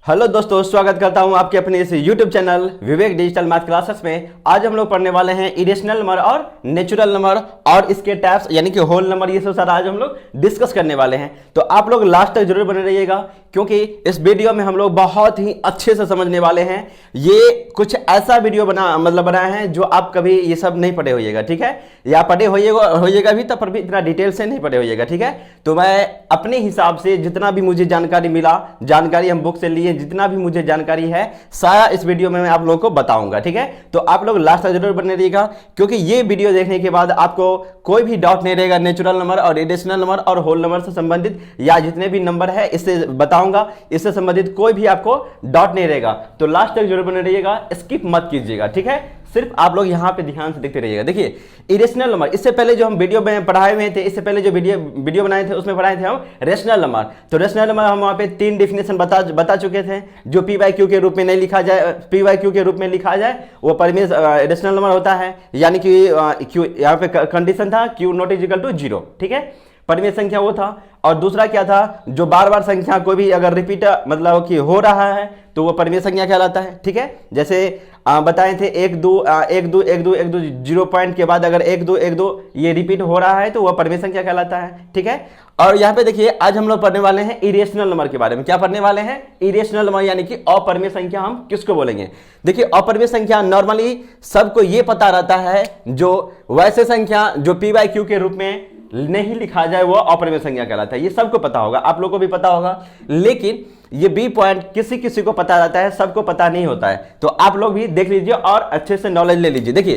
Hello दोस्तों, स्वागत करता हूं आपके अपने इस YouTube चैनल विवेक डिजिटल मैथ क्लासेस में। आज हम लोग पढ़ने वाले हैं इरेशनल नंबर और नेचुरल नंबर और इसके टाइप्स यानी कि होल नंबर। ये सब सारा आज हम लोग डिस्कस करने वाले हैं, तो आप लोग लास्ट तक जरूर बने रहिएगा क्योंकि इस वीडियो में हम लोग बहुत ही अच्छे से समझने वाले हैं। ये कुछ ऐसा वीडियो बनाया है जो आप कभी ये सब नहीं पढ़े होइएगा, ठीक है, या पढ़े होइएगा भी तब पर भी इतना डिटेल से नहीं पढ़े होइएगा, ठीक है। तो मैं अपने हिसाब से जितना भी मुझे जानकारी मिला, जानकारी हम बुक से लिए, जितना भी मुझे जानकारी है सारा इस वीडियो में मैं आप लोगों को बताऊंगा, ठीक है। तो आप लोग लास्ट तक जरूर बने रहिएगा क्योंकि ये वीडियो देखने के बाद आपको कोई भी डाउट नहीं रहेगा। नेचुरल नंबर और इरेशनल नंबर और होल नंबर से संबंधित या जितने भी नंबर है इससे बताऊंगा, इससे संबंधित कोई भी आपको डाउट नहीं रहेगा। तो लास्ट तक जरूर बने रहिएगा, स्किप मत कीजिएगा, ठीक है। सिर्फ आप लोग यहां पे ध्यान से देखते रहिएगा। देखिए, इरेशनल नंबर, इससे पहले जो हम वीडियो में पढ़ाए हुए थे, इससे पहले जो वीडियो बनाए थे उसमें पढ़ाए थे हम रेशनल नंबर। तो रेशनल नंबर हम वहां पे 3 डेफिनेशन बता चुके थे। जो पी बाई क्यू के रूप में नहीं लिखा जाए, पी बाई क्यू के रूप में लिखा जाए वो रेशनल नंबर होता है, यानी कि क्यू यहाँ पे कंडीशन था Q not is equal to 0, ठीक है, परिमेय संख्या वो था। और दूसरा क्या था, जो बार बार संख्या कोई भी अगर रिपीट मतलब कि हो रहा है तो वो परिमेय संख्या कहलाता है, ठीक है। जैसे बताए थे 1 2 1 2 1 2 1 2 0 पॉइंट के बाद अगर 1 2 1 2 ये रिपीट हो रहा है तो वह परिमेय संख्या कहलाता है, ठीक है। और यहाँ पे देखिए, आज हम लोग पढ़ने वाले हैं इरेशनल नंबर के बारे में। क्या पढ़ने वाले हैं? इरेशनल नंबर, यानी कि अपरिमेय संख्या हम किसको बोलेंगे। देखिए, अपरिमेय संख्या नॉर्मली सबको ये पता रहता है, जो वैसे संख्या जो पी बाई क्यू के रूप में नहीं लिखा जाए वो अपरिमेय संख्या कहलाता है। ये सबको पता होगा, आप लोगों को भी पता होगा, लेकिन ये बी पॉइंट किसी किसी को पता रहता है, सबको पता नहीं होता है। तो आप लोग भी देख लीजिए और अच्छे से नॉलेज ले लीजिए। देखिए,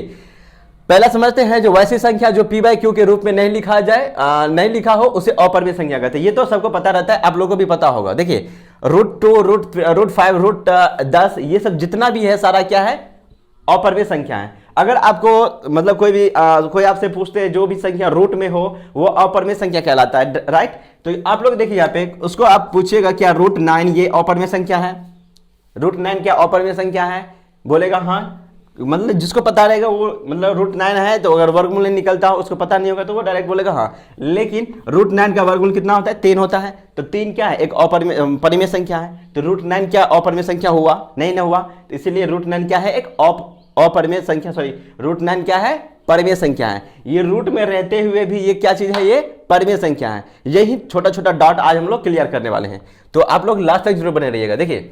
पहला समझते हैं, जो वैसी संख्या जो पी बाई क्यू के रूप में नहीं लिखा जाए, नहीं लिखा हो, उसे अपरिमेय संख्या कहते हैं। ये तो सबको पता रहता है, आप लोगों को भी पता होगा। देखिए, √2 √5 √10 ये सब जितना भी है सारा क्या है, अपरिमेय संख्या है। अगर आपको मतलब कोई आपसे पूछते हैं जो भी संख्या रूट में हो वो अपरिमेय संख्या कहलाता है, राइट। तो आप लोग देखिए यहाँ पे, उसको आप पूछिएगा क्या √9 ये अपरिमेय संख्या है, √9 क्या अपरिमेय संख्या है, बोलेगा हाँ। मतलब जिसको पता रहेगा वो मतलब √9 है, तो अगर वर्गमूल नहीं निकलता हो, उसको पता नहीं होगा तो वो डायरेक्ट बोलेगा हाँ। लेकिन √9 का वर्गमूल कितना होता है? 3 होता है। तो 3 क्या है? एक परिमेय संख्या है। तो √9 क्या अपरिमेय संख्या हुआ? नहीं ना हुआ। तो इसीलिए √9 क्या है? एक अपरिमेय संख्या, सॉरी, √9 क्या है? परिमेय संख्या है। ये रूट में रहते हुए भी ये क्या चीज है? ये परिमेय संख्या है। यही छोटा छोटा डॉट आज हम लोग क्लियर करने वाले हैं, तो आप लोग लास्ट तक जरूर बने रहिएगा। देखिए,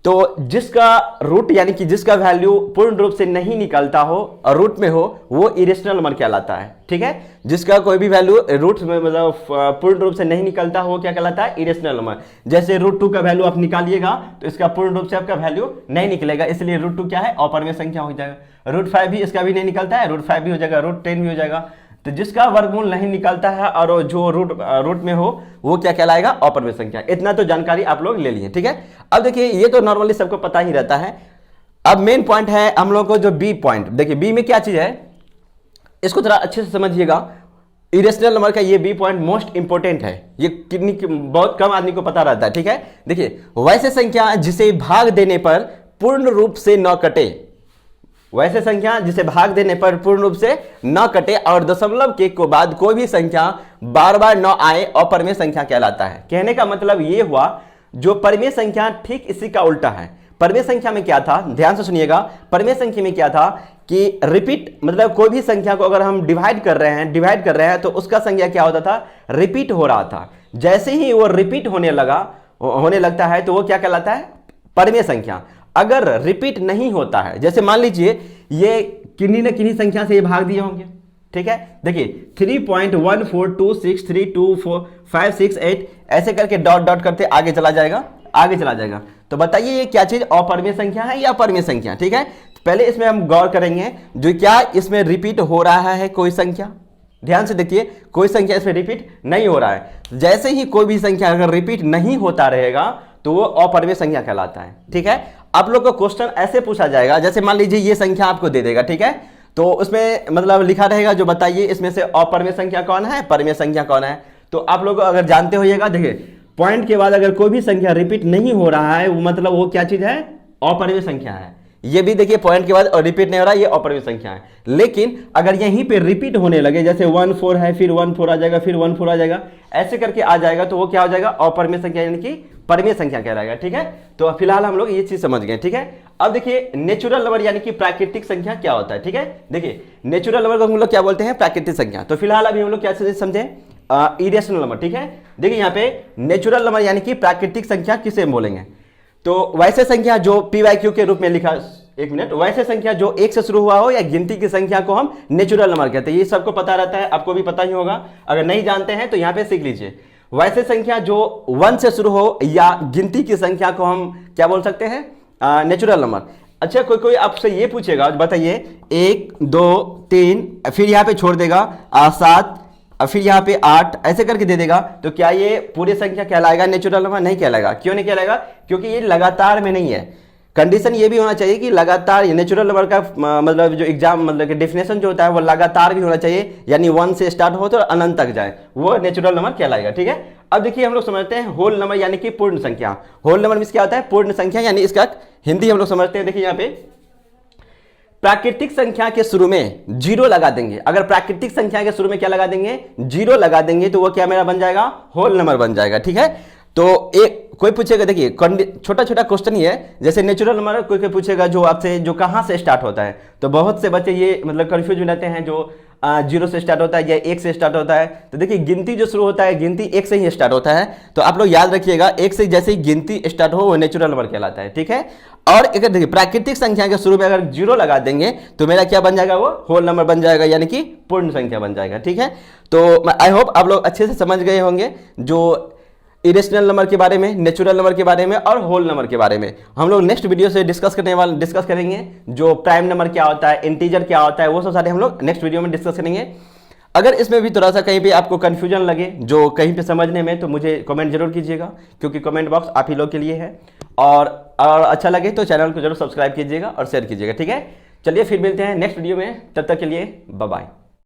तो जिसका रूट यानी कि जिसका वैल्यू पूर्ण रूप से नहीं निकलता हो और रूट में हो वो इरेशनल नंबर कहलाता है, ठीक है। जिसका कोई भी वैल्यू रूट में मतलब पूर्ण रूप से नहीं निकलता हो क्या कहलाता है? Irrational number. जैसे √2 का वैल्यू आप निकालिएगा तो इसका पूर्ण रूप से आपका वैल्यू नहीं निकलेगा, इसलिए √2 क्या है? अपरिमेय संख्या हो जाएगा। √5 भी इसका भी नहीं निकलता है, √5 भी हो जाएगा, √10 भी हो जाएगा। तो जिसका वर्गमूल नहीं निकलता है और जो रूट में हो वो क्या कहलाएगा? अपरिमेय संख्या। इतना तो जानकारी आप लोग ले लिए, ठीक है। अब देखिए, ये तो नॉर्मली सबको पता ही रहता है। अब मेन पॉइंट है हम लोग को जो बी पॉइंट। देखिए, बी में क्या चीज है, इसको थोड़ा अच्छे से समझिएगा। इरेशनल नंबर का ये बी पॉइंट मोस्ट इंपोर्टेंट है, ये बहुत कम आदमी को पता रहता है, ठीक है। देखिए, वैसे संख्या जिसे भाग देने पर पूर्ण रूप से न कटे, वैसे संख्या जिसे भाग देने पर पूर्ण रूप से न कटे और दशमलव के को बाद कोई भी संख्या बार बार न आए, अपरिमेय संख्या कहलाता है। कहने का मतलब ये हुआ, जो परिमेय संख्या ठीक इसी का उल्टा है। परिमेय संख्या में क्या था, ध्यान से सुनिएगा। परिमेय संख्या में क्या था कि रिपीट, मतलब कोई भी संख्या को अगर हम डिवाइड कर रहे हैं तो उसका संख्या क्या होता था? रिपीट हो रहा था। जैसे ही वो रिपीट होने लगता है तो वो क्या कहलाता है? परिमेय संख्या। अगर रिपीट नहीं होता है, जैसे मान लीजिए ये किन्हीं न किन्हीं संख्या से ये भाग दिए होंगे, ठीक है। देखिए, 3.142632456 ऐसे करके डॉट डॉट करते आगे चला जाएगा। तो बताइए ये क्या चीज अपरिमेय संख्या है या अपरिमेय संख्या, ठीक है। पहले इसमें हम गौर करेंगे, जो क्या इसमें रिपीट हो रहा है कोई संख्या। ध्यान से देखिए, कोई संख्या इसमें रिपीट नहीं हो रहा है। जैसे ही कोई भी संख्या अगर रिपीट नहीं होता रहेगा तो वो अपरिमेय संख्या कहलाता है, ठीक है। आप लोग को क्वेश्चन ऐसे पूछा जाएगा, जैसे मान लीजिए ये संख्या आपको दे देगा, ठीक है। तो उसमें मतलब लिखा रहेगा, जो बताइए इसमें से अपरिमेय संख्या कौन है, परिमेय संख्या कौन है। तो आप लोग अगर जानते होइएगा, देखिए पॉइंट के बाद अगर कोई भी संख्या रिपीट नहीं हो रहा है, वो मतलब वो क्या चीज है? अपरिमेय संख्या है। ये भी देखिए, पॉइंट के बाद और रिपीट नहीं हो रहा है, ये अपरिमेय संख्या है। लेकिन अगर यहीं पे रिपीट होने लगे, जैसे 1 4 है, फिर 1 4 आ जाएगा, फिर 1 4 आ जाएगा, ऐसे करके आ जाएगा, तो वो क्या हो जाएगा? अपरिमेय संख्या, यानी कि परमीय संख्या कहलाएगा। ठीक है, तो फिलहाल हम लोग ये चीज समझ गए। ठीक है, अब देखिए नेचुरल नंबर यानी कि प्राकृतिक संख्या क्या होता है। ठीक है, देखिए नेचुरल नंबर को हम लोग क्या बोलते हैं, प्राकृतिक संख्या। तो फिलहाल अभी हम लोग क्या समझे, इरेशनल नंबर। ठीक है, देखिए यहाँ पे नेचुरल नंबर यानी कि प्राकृतिक संख्या किसे बोलेंगे, तो वैसे संख्या जो PYQ के रूप में लिखा, एक मिनट, वैसे संख्या जो एक से शुरू हुआ हो या गिनती की संख्या को हम नेचुरल नंबर कहते हैं। ये सबको पता रहता है, आपको भी पता ही होगा, अगर नहीं जानते हैं तो यहाँ पे सीख लीजिए। वैसे संख्या जो 1 से शुरू हो या गिनती की संख्या को हम क्या बोल सकते हैं, नेचुरल नंबर। अच्छा, कोई आपसे ये पूछेगा, बताइए 1 2 3 फिर यहाँ पे छोड़ देगा 7 फिर यहाँ पे 8 ऐसे करके दे देगा, तो क्या ये पूरी संख्या कहलाएगा नेचुरल नंबर? नहीं कहलाएगा। क्यों नहीं कहलाएगा? क्योंकि ये लगातार में नहीं है। कंडीशन ये भी होना चाहिए कि लगातार, नेचुरल नंबर का मतलब जो एग्जाम मतलब कि डेफिनेशन जो होता है वो लगातार भी होना चाहिए, यानी 1 से स्टार्ट हो तो अनंत तक जाए, वो नेचुरल नंबर कहलाएगा। ठीक है, अब देखिए हम लोग समझते हैं होल नंबर यानी कि पूर्ण संख्या। होल नंबर में क्या होता है, पूर्ण संख्या, यानी इसका हिंदी हम लोग समझते हैं। देखिए यहाँ पे प्राकृतिक संख्या के शुरू में 0 लगा देंगे, अगर प्राकृतिक संख्या के शुरू में क्या लगा देंगे, 0 लगा देंगे, तो वो क्या मेरा बन जाएगा, होल नंबर बन जाएगा। ठीक है, तो एक कोई पूछेगा, देखिए छोटा छोटा क्वेश्चन ही है, जैसे नेचुरल नंबर कोई पूछेगा जो आपसे जो कहाँ से स्टार्ट होता है, तो बहुत से बच्चे ये मतलब कंफ्यूज हो जाते हैं, जो 0 से स्टार्ट होता है या 1 से स्टार्ट होता है। तो देखिए गिनती जो शुरू होता है, गिनती 1 से ही स्टार्ट होता है, तो आप लोग याद रखिएगा 1 से जैसे ही गिनती स्टार्ट हो वो नेचुरल नंबर कहलाता है। ठीक है, और अगर देखिए प्राकृतिक संख्या के शुरू में अगर 0 लगा देंगे तो मेरा क्या बन जाएगा, वो होल नंबर बन जाएगा, यानी कि पूर्ण संख्या बन जाएगा। ठीक है, तो आई होप आप लोग अच्छे से समझ गए होंगे जो इरेशनल नंबर के बारे में, नेचुरल नंबर के बारे में और होल नंबर के बारे में। हम लोग नेक्स्ट वीडियो से डिस्कस करेंगे जो प्राइम नंबर क्या होता है, इंटीजर क्या होता है, वो सब सारे हम लोग नेक्स्ट वीडियो में डिस्कस करेंगे। अगर इसमें भी थोड़ा सा कहीं पे आपको कंफ्यूजन लगे जो कहीं पे समझने में, तो मुझे कमेंट जरूर कीजिएगा, क्योंकि कमेंट बॉक्स आप ही लोग के लिए है। और अच्छा लगे तो चैनल को जरूर सब्सक्राइब कीजिएगा और शेयर कीजिएगा। ठीक है, चलिए फिर मिलते हैं नेक्स्ट वीडियो में, तब तक के लिए बाय बाय।